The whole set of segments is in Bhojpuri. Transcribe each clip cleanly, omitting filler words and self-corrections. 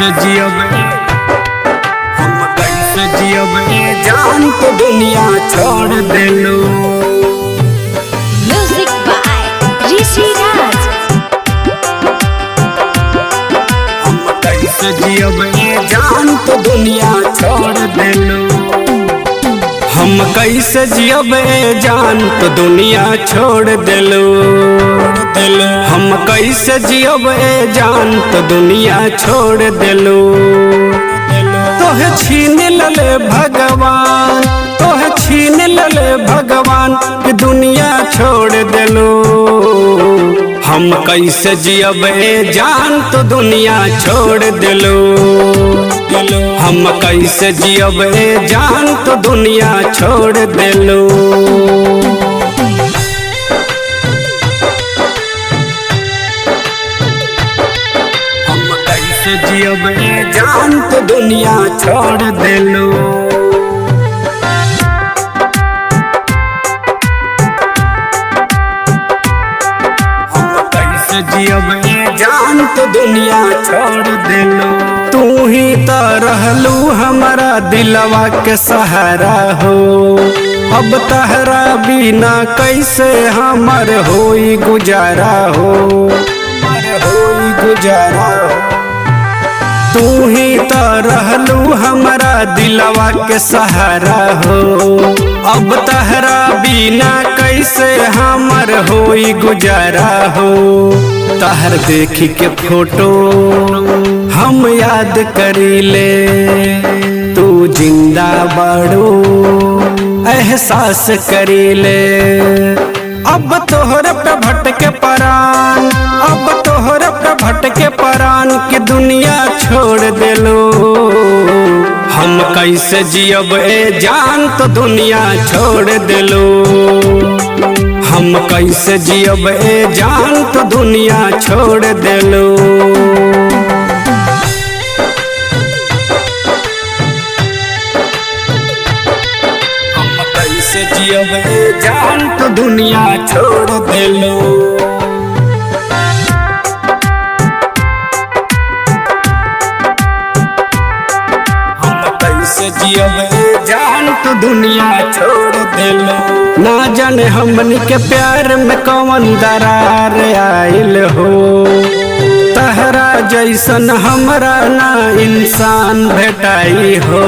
कैसे जियब हम कैसे जियब जान तो दुनिया छोड़ देलू। म्यूजिक बाय ऋषि राज। हम कैसे जियब जान तो दुनिया छोड़ देलू। हम कैसे जियब जान तो दुनिया छोड़ देलू। हम कैसे जियब जान तो दुनिया छोड़ देलू। तोहे छीन लले भगवान, तोहे छीन लले भगवान कि दुनिया छोड़ देलू। हम कैसे जियब जान तो दुनिया छोड़ देलू। हम कैसे जियब जान तो दुनिया छोड़ देलू। हम कैसे जियब जान तो दुनिया छोड़ देलू। हम कैसे जियब जान तो दुनिया छोड़ देलू। तू ही तो रहलू हमारा दिलवा के सहारा हो। अब तहरा बिना कैसे हमर होई गुजारा हो, होई गुजारा हो। तू ही तो रहलू हमारा दिलवा के सहारा हो। अब तहरा बिना कैसे हमर होई गुजारा हो। तहर देखी के फोटो हम याद करीले, तू जिंदा बाड़ू एहसास करीले। अब तोहर पे भटके परान, अब तोहर पे भटके परान कि दुनिया छोड़ देलो। हम कैसे जियब जान तो दुनिया छोड़ देलो। हम कैसे जियब जान तो दुनिया छोड़ देलो। हम कैसे जियब जान तो दुनिया छोड़ देलो। हम कैसे जियब जान तो दुनिया छोड़ देलो। ना जाने हमनी के प्यार में कौन दरार आइल हो। तहरा जैसन हमरा ना इंसान भेटाई हो,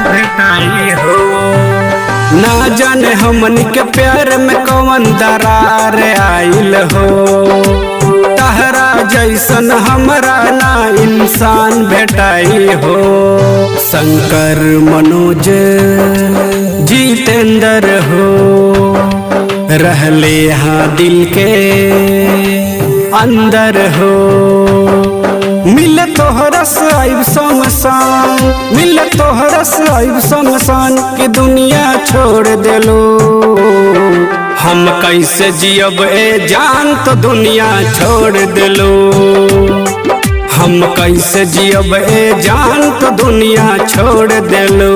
भेटाई हो। ना जाने हमनी के प्यार में कौन दरार आइल हो। तहरा जैसन हमरा ना इंसान भेटाई हो। शंकर मनोज जितेंद्र हो रहले यहाँ दिल के अंदर हो। मिले तोहरा से आइब शमशान, मिले तोहरा से आइब शमशान कि दुनिया छोड़ देलो। हम कैसे जियब जान तो दुनिया छोड़ देलो। हम कैसे जियब जान तो दुनिया छोड़ देलो।